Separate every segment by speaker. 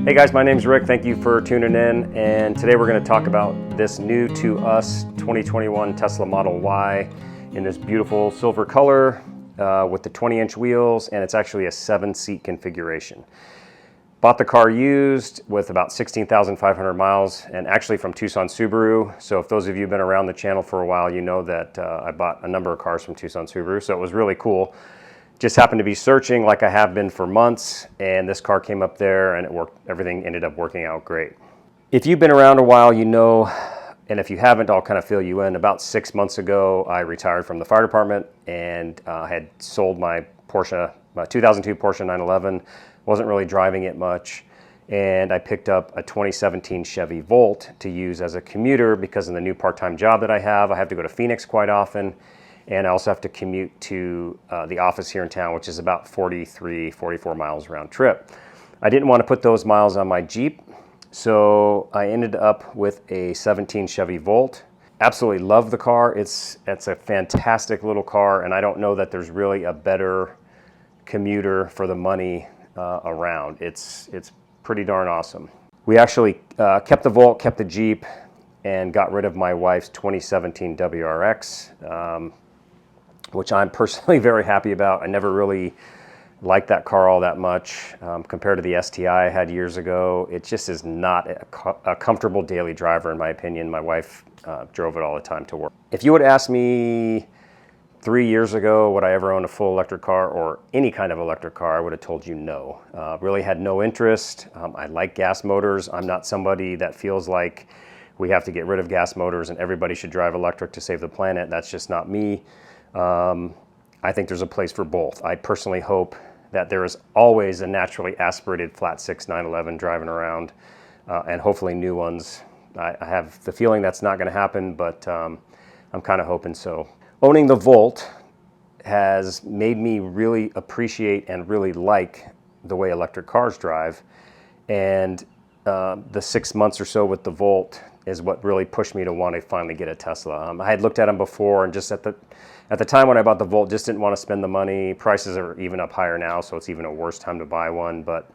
Speaker 1: Hey guys, my name's Rick. Thank you for tuning in. And today we're going to talk about this new to us 2021 Tesla Model Y in this beautiful silver color with the 20-inch wheels, and it's actually a 7-seat configuration. Bought the car used with about 16,500 miles, and actually from Tucson Subaru. So if those of you have been around the channel for a while, you know that I bought a number of cars from Tucson Subaru, so it was really cool. Just happened to be searching like I have been for months, and this car came up there and it worked. Everything ended up working out great. If you've been around a while, you know, and if you haven't, I'll kind of fill you in. About 6 months ago, I retired from the fire department and had sold my Porsche, my 2002 Porsche 911. Wasn't really driving it much, and I picked up a 2017 Chevy Volt to use as a commuter because of the new part-time job that I have to go to Phoenix quite often. And I also have to commute to the office here in town, which is about 44 miles round trip. I didn't want to put those miles on my Jeep, so I ended up with a 17 Chevy Volt. Absolutely love the car. It's a fantastic little car, and I don't know that there's really a better commuter for the money around. It's pretty darn awesome. We actually kept the Volt, kept the Jeep, and got rid of my wife's 2017 WRX. Which I'm personally very happy about. I never really liked that car all that much compared to the STI I had years ago. It just is not a comfortable daily driver in my opinion. My wife drove it all the time to work. If you would ask me 3 years ago would I ever own a full electric car or any kind of electric car, I would have told you no. Really had no interest. I like gas motors. I'm not somebody that feels like we have to get rid of gas motors and everybody should drive electric to save the planet. That's just not me. I think there's a place for both. I personally hope that there is always a naturally aspirated flat 6 911 driving around, and hopefully new ones. I have the feeling that's not going to happen, but I'm kind of hoping so. Owning the Volt has made me really appreciate and really like the way electric cars drive, and the 6 months or so with the Volt is what really pushed me to want to finally get a Tesla. I had looked at them before, and just at the time when I bought the Volt, just didn't want to spend the money. Prices are even up higher now, so it's even a worse time to buy one, but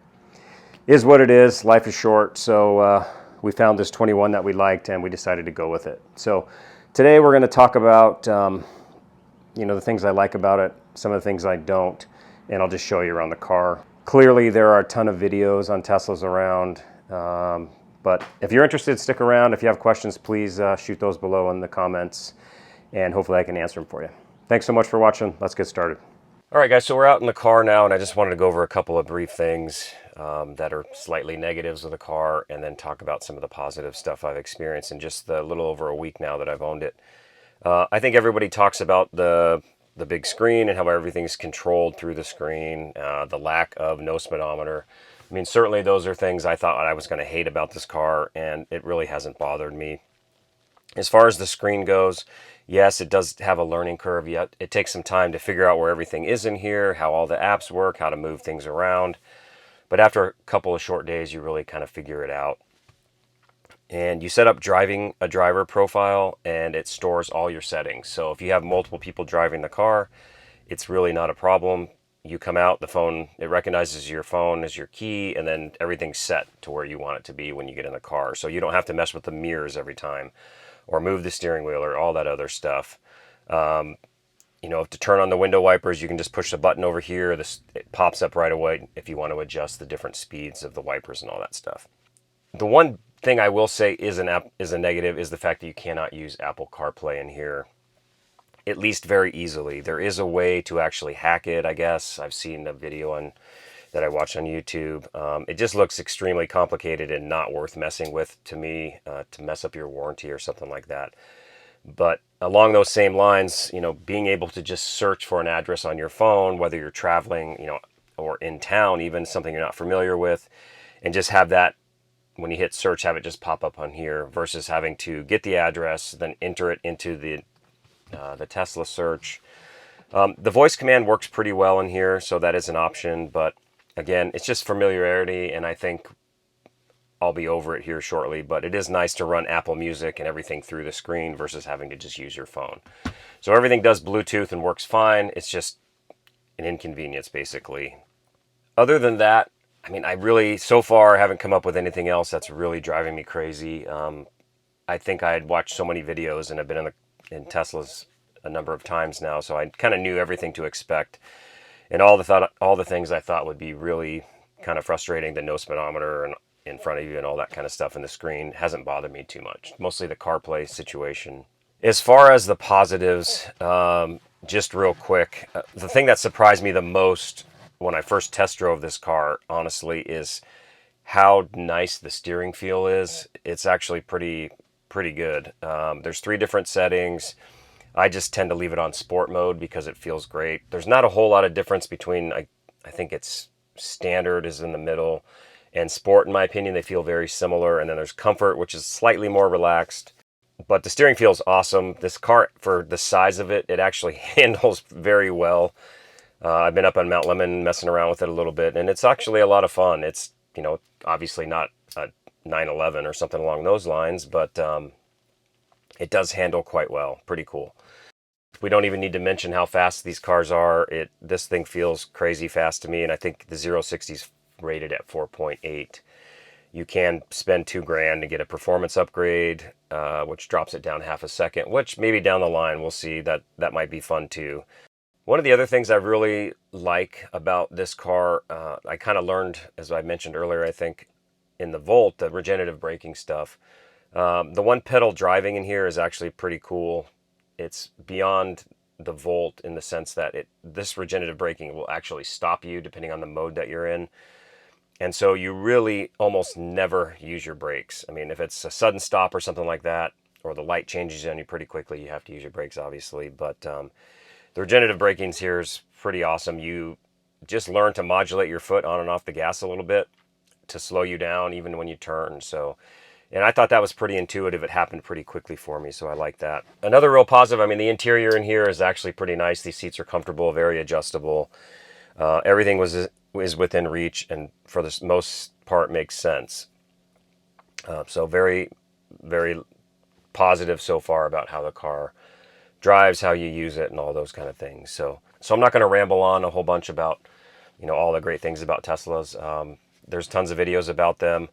Speaker 1: is what it is. Life is short, so we found this 21 that we liked, and we decided to go with it. So today we're going to talk about the things I like about it, some of the things I don't, and I'll just show you around the car. Clearly, there are a ton of videos on Teslas around, but if you're interested, stick around. If you have questions, please shoot those below in the comments, and hopefully I can answer them for you. Thanks so much for watching. Let's get started. All right, guys, so we're out in the car now, and I just wanted to go over a couple of brief things that are slightly negatives of the car, and then talk about some of the positive stuff I've experienced in just a little over a week now that I've owned it. I think everybody talks about the big screen and how everything's controlled through the screen, the lack of no speedometer. I mean, certainly those are things I thought I was going to hate about this car, and it really hasn't bothered me. As far as the screen goes, yes, it does have a learning curve yet. It takes some time to figure out where everything is in here, how all the apps work, how to move things around. But after a couple of short days, you really kind of figure it out. And you set up a driver profile, and it stores all your settings. So if you have multiple people driving the car, it's really not a problem. You come out, the phone, it recognizes your phone as your key, and then everything's set to where you want it to be when you get in the car. So you don't have to mess with the mirrors every time or move the steering wheel or all that other stuff. To turn on the window wipers, you can just push the button over here. It pops up right away if you want to adjust the different speeds of the wipers and all that stuff. The one thing I will say is a negative is the fact that you cannot use Apple CarPlay in here, at least very easily. There is a way to actually hack it, I guess. I've seen a video that I watched on YouTube. It just looks extremely complicated and not worth messing with to me, to mess up your warranty or something like that. But along those same lines, being able to just search for an address on your phone, whether you're traveling, or in town, even something you're not familiar with, and just have that, when you hit search, have it just pop up on here versus having to get the address, then enter it into the Tesla search. The voice command works pretty well in here, so that is an option, but again, it's just familiarity, and I think I'll be over it here shortly, but it is nice to run Apple Music and everything through the screen versus having to just use your phone. So everything does Bluetooth and works fine. It's just an inconvenience, basically. Other than that, I mean, I really, so far, haven't come up with anything else that's really driving me crazy. I think I had watched so many videos and I've been in Teslas a number of times now, so I kind of knew everything to expect. And all the things I thought would be really kind of frustrating, the no speedometer and in front of you and all that kind of stuff in the screen, hasn't bothered me too much. Mostly the CarPlay situation. As far as the positives, just real quick, the thing that surprised me the most when I first test drove this car, honestly, is how nice the steering feel is. It's actually pretty good. There's 3 different settings. I just tend to leave it on sport mode because it feels great. There's not a whole lot of difference between, I think it's standard is in the middle, and sport, in my opinion. They feel very similar. And then there's comfort, which is slightly more relaxed. But the steering feels awesome. This car, for the size of it, it actually handles very well. I've been up on Mount Lemmon messing around with it a little bit, and it's actually a lot of fun. It's, obviously not a 911 or something along those lines, but it does handle quite well. Pretty cool. We don't even need to mention how fast these cars are. This thing feels crazy fast to me, and I think the 0-60 is rated at 4.8. You can spend $2,000 to get a performance upgrade, which drops it down half a second, which maybe down the line we'll see that might be fun too. One of the other things I really like about this car, I kind of learned, as I mentioned earlier, I think, in the Volt, the regenerative braking stuff. The one pedal driving in here is actually pretty cool. It's beyond the Volt in the sense that this regenerative braking will actually stop you depending on the mode that you're in. And so you really almost never use your brakes. I mean, if it's a sudden stop or something like that, or the light changes on you pretty quickly, you have to use your brakes, obviously. But the regenerative braking here is pretty awesome. You just learn to modulate your foot on and off the gas a little bit to slow you down even when you turn. And I thought that was pretty intuitive. It happened pretty quickly for me, so I like that. Another real positive, I mean, the interior in here is actually pretty nice. These seats are comfortable, very adjustable. Everything is within reach, and for the most part makes sense. So very, very positive so far about how the car drives, how you use it, and all those kind of things. So I'm not going to ramble on a whole bunch about all the great things about Teslas. There's tons of videos about them.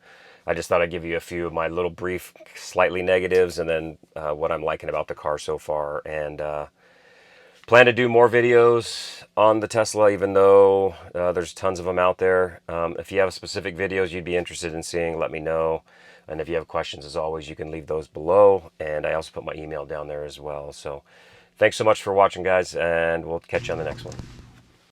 Speaker 1: I just thought I'd give you a few of my little brief, slightly negatives, and then what I'm liking about the car so far. And plan to do more videos on the Tesla, even though there's tons of them out there. If you have specific videos you'd be interested in seeing, let me know. And if you have questions, as always, you can leave those below. And I also put my email down there as well. So thanks so much for watching, guys, and we'll catch you on the next one.